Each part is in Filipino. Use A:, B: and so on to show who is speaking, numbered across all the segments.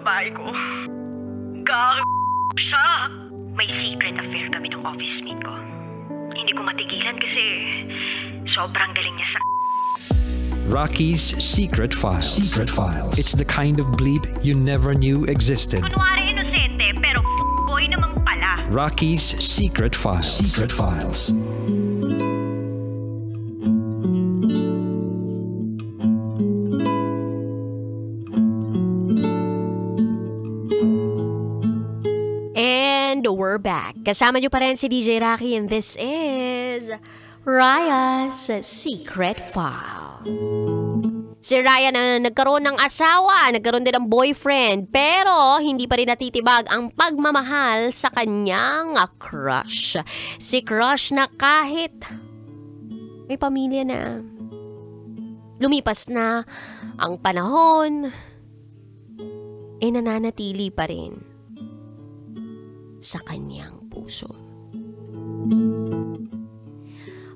A: babae ko. Siya. May secret affair kami ng office mate ko. Hindi ko matigilan kasi sobrang galing niya sa...
B: Rocky's Secret Files. Secret Files. It's the kind of bleep you never knew existed.
A: Kunwari inosente, pero boy naman pala.
B: Rocky's Secret Files. Secret Files.
C: And we're back. Kasama niyo pa rin si DJ Rocky and this is Raya's Secret File. Si Raya na nagkaroon ng asawa, nagkaroon din ng boyfriend, pero hindi pa rin natitibag ang pagmamahal sa kanyang crush. Si crush na kahit may pamilya na, lumipas na ang panahon, nananatili pa rin sa kanyang puso.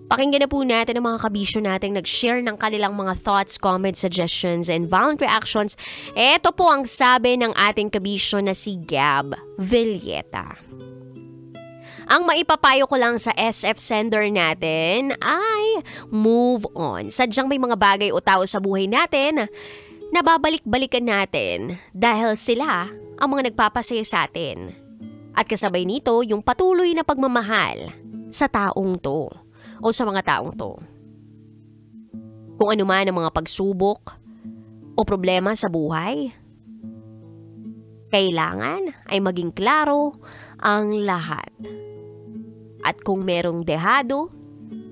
C: Pakinggan na po natin ang mga kabisyo nating nag-share ng kanilang mga thoughts, comments, suggestions, and violent reactions. Ito po ang sabi ng ating kabisyo na si Gab Villeta. Ang maipapayo ko lang sa SF sender natin ay move on. Sadyang may mga bagay o tao sa buhay natin na babalik-balikan natin dahil sila ang mga nagpapasaya sa atin. At kasabay nito yung patuloy na pagmamahal sa taong to o sa mga taong to. Kung ano man ang mga pagsubok o problema sa buhay, kailangan ay maging klaro ang lahat. At kung merong dehado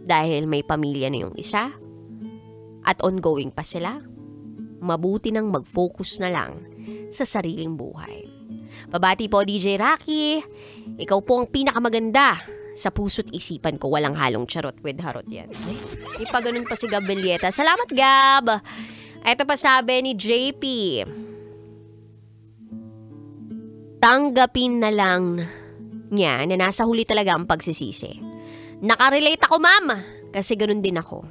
C: dahil may pamilya na yung isa at ongoing pa sila, mabuti nang mag-focus na lang sa sariling buhay. Babati po DJ Rocky, ikaw po ang pinakamaganda sa puso't isipan ko, walang halong charot with harot yan. Ipaganon pa si Gab Villeta. Salamat Gab! Ito pa sabi ni JP, tanggapin na lang niya na nasa huli talaga ang pagsisisi. Nakarelate ako ma'am, kasi ganun din ako.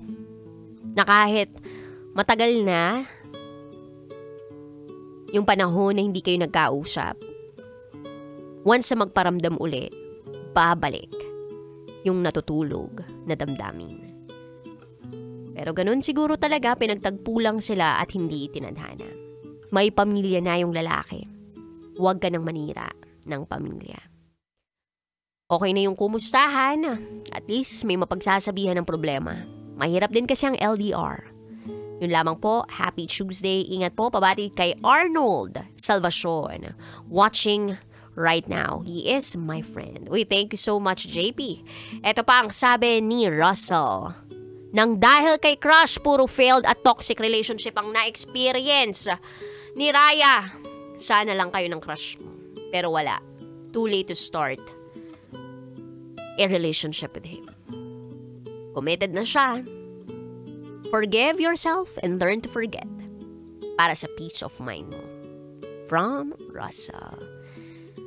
C: Na kahit matagal na yung panahon na hindi kayo nagkausap, once na magparamdam uli, babalik yung natutulog na damdamin. Pero ganun siguro talaga, pinagtagpo lang sila at hindi itinadhana. May pamilya na yung lalaki. Huwag ka nang manira ng pamilya. Okay na yung kumustahan, at least may mapagsasabihan ng problema. Mahirap din kasi ang LDR. Yun lamang po, happy Tuesday. Ingat po, pabati kay Arnold Salvacion, watching right now. He is my friend. Uy, thank you so much, JP. Ito pa ang sabi ni Russell. Nang dahil kay crush, puro failed at toxic relationship ang na-experience ni Raya. Sana lang kayo ng crush mo. Pero wala. Too late to start a relationship with him. Committed na siya. Forgive yourself and learn to forget para sa peace of mind mo. From Russell.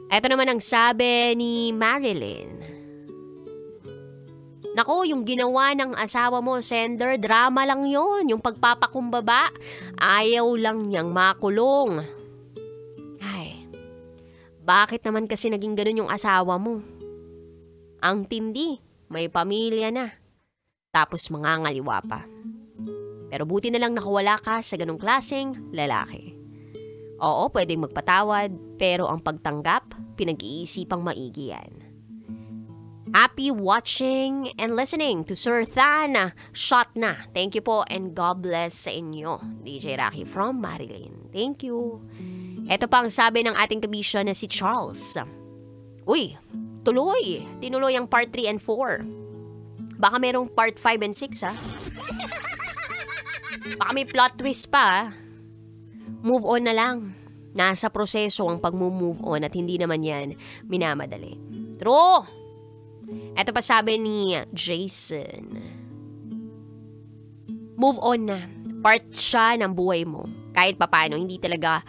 C: Ito naman ang sabi ni Marilyn. Nako, yung ginawa ng asawa mo, sender, drama lang yon. Yung pagpapakumbaba, ayaw lang niyang makulong. Ay, bakit naman kasi naging ganun yung asawa mo? Ang tindi, may pamilya na. Tapos mangangaliwa pa. Pero buti na lang nakawala ka sa ganung klaseng lalaki. Oo, pwedeng magpatawad, pero ang pagtanggap, pinag-iisipang maigi yan. Happy watching and listening to Sir Than. Shot na. Thank you po and God bless sa inyo. DJ Rocky from Marilyn. Thank you. Ito pa ang sabi ng ating kabisyo na si Charles. Uy, tuloy. Tinuloy ang part 3 and 4. Baka merong part 5 and 6 ha. Baka may plot twist pa. Move on na lang. Nasa proseso ang pag-move on at hindi naman yan minamadali. True! Ito pa sabi ni Jason. Move on na. Part siya ng buhay mo. Kahit papano, hindi talaga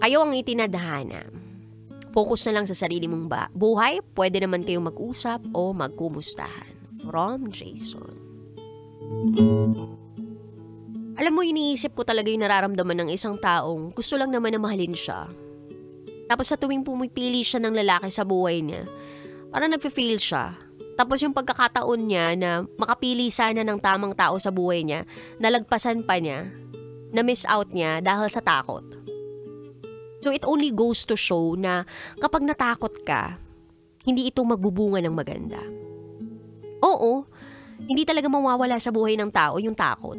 C: kayo ang itinadhana. Focus na lang sa sarili mong buhay. Pwede naman kayong mag-usap o magkumustahan. From Jason. Alam mo, iniisip ko talaga yung nararamdaman ng isang taong gusto lang naman na mahalin siya. Tapos sa tuwing pumipili siya ng lalaki sa buhay niya, parang nagfe-fail siya. Tapos yung pagkakataon niya na makapili sana ng tamang tao sa buhay niya, nalagpasan pa niya, na-miss out niya dahil sa takot. So it only goes to show na kapag natakot ka, hindi ito magbubunga ng maganda. Oo, hindi talaga mawawala sa buhay ng tao yung takot.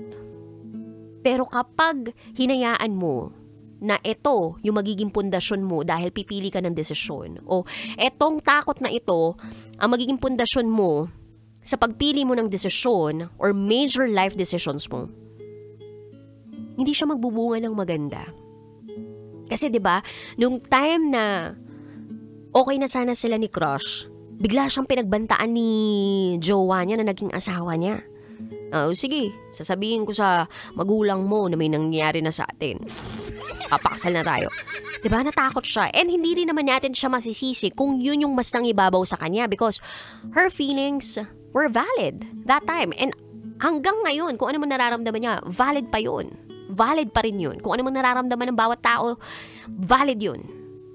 C: Pero kapag hinayaan mo na ito yung magiging pundasyon mo dahil pipili ka ng desisyon, o etong takot na ito ang magiging pundasyon mo sa pagpili mo ng desisyon or major life decisions mo, hindi siya magbubunga ng maganda. Kasi 'di ba, nung time na okay na sana sila ni Crush, bigla siyang pinagbantaan ni jowa niya na naging asawa niya. Sige, sasabihin ko sa magulang mo na may nangyari na sa atin. Papakasal na tayo. Diba, natakot siya. And hindi rin naman natin siya masisisi kung yun yung mas nangibabaw sa kanya because her feelings were valid that time. And hanggang ngayon, kung ano man nararamdaman niya, valid pa yun. Valid pa rin yun. Kung ano man nararamdaman ng bawat tao, valid yun.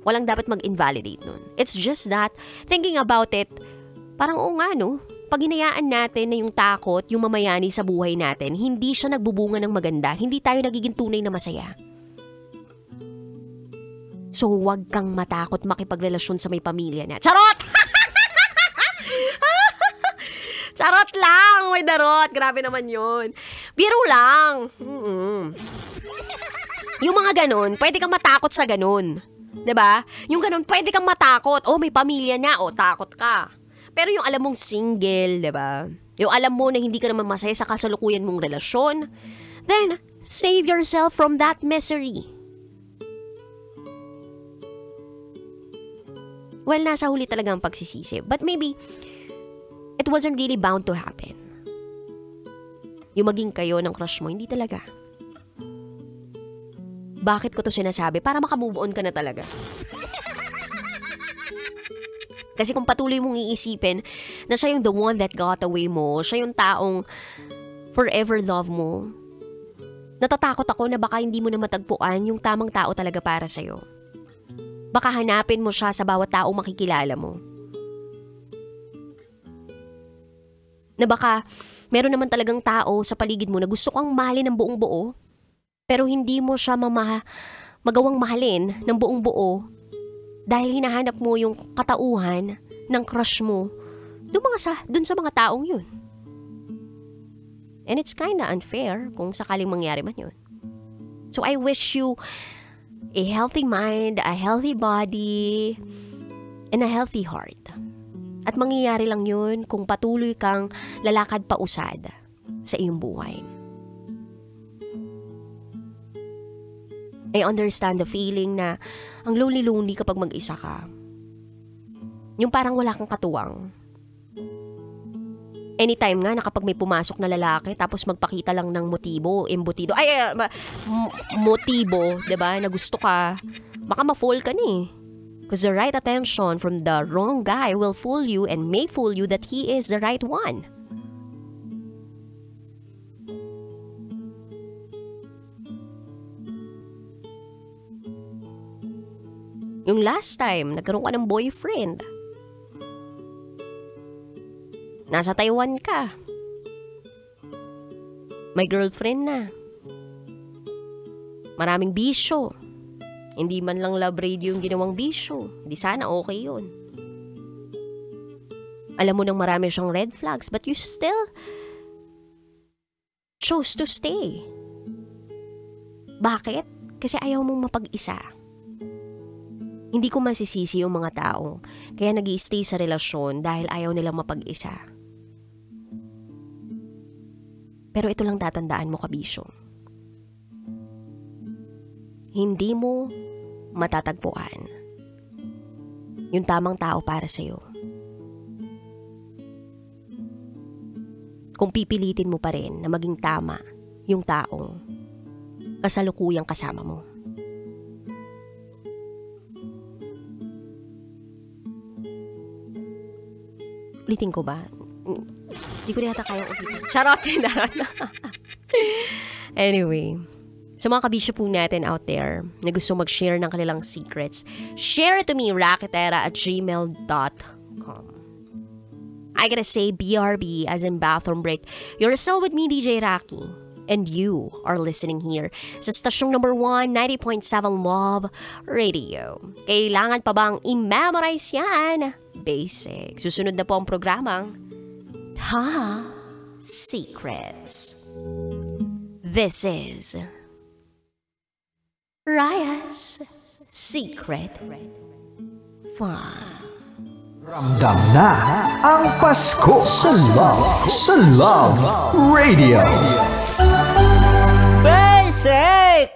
C: Walang dapat mag-invalidate nun. It's just that, thinking about it, parang nga no, pag hinayaan natin na yung takot, yung mamayani sa buhay natin, hindi siya nagbubunga ng maganda, hindi tayo nagiging tunay na masaya. So, wag kang matakot makipagrelasyon sa may pamilya niya. Charot! Charot lang! May darot! Grabe naman yun. Biro lang! Yung mga ganun, pwede kang matakot sa ganun. 'Di ba? Yung ganun, pwede kang matakot. Oh, may pamilya na. Oh, takot ka. Pero yung alam mong single, 'di ba? Yung alam mo na hindi ka naman masaya sa kasalukuyan mong relasyon, then save yourself from that misery. Well, nasa huli talaga ang pagsisisi. But maybe, it wasn't really bound to happen. Yung maging kayo ng crush mo, hindi talaga. Bakit ko to sinasabi? Para makamove on ka na talaga. Kasi kung patuloy mong iisipin na siya yung the one that got away mo, siya yung taong forever love mo, natatakot ako na baka hindi mo na matagpuan yung tamang tao talaga para sa'yo. Baka hanapin mo siya sa bawat taong makikilala mo. Na baka meron naman talagang tao sa paligid mo na gusto kang mahalin ng buong buo, pero hindi mo siya magawang mahalin ng buong buo dahil hinahanap mo yung katauhan ng crush mo dun sa mga taong yun. And it's kinda unfair kung sakaling mangyari man yun. So I wish you a healthy mind, a healthy body, and a healthy heart. At mangyayari lang yun kung patuloy kang lalakad pa usad sa iyong buhay. I understand the feeling na ang lonely-lonely kapag mag-isa ka. Yung parang wala kang katuwang. Anytime nga na kapag may pumasok na lalaki tapos magpakita lang ng motibo, motibo, 'di ba? Na gusto ka, baka ma-fall ka ni. Because the right attention from the wrong guy will fool you and may fool you that he is the right one. Yung last time, nagkaroon ka ng boyfriend. Nasa Taiwan ka. May girlfriend na. Maraming bisyo. Hindi man lang love radio yung ginawang bisyo. Di sana okay yun. Alam mo nang marami siyang red flags, but you still chose to stay. Bakit? Kasi ayaw mong mapag-isa. Hindi ko masisisi yung mga taong kaya nag-i-stay sa relasyon dahil ayaw nilang mapag-isa. Pero ito lang tatandaan mo, kabisyo. Hindi mo matatagpuan yung tamang tao para sa'yo. Kung pipilitin mo pa rin na maging tama yung taong kasalukuyang kasama mo. Ulitin ko ba? Hindi ko yata kayang ulitin. Charot! Anyway, Sa mga kabisyo po natin out there na gusto mag-share ng kanilang secrets, share it to me, raketera@gmail.com. I gotta say BRB as in bathroom break. You're still with me, DJ Rocky. And you are listening here sa stasyong number 1, 90.7 Love Radio. Kailangan pa bang i-memorize yan? Basic. Susunod na po ang programang Top Secrets. This is Raya's Secret File.
B: Ramdam na ang Pasko sa Love Radio.
D: Basic!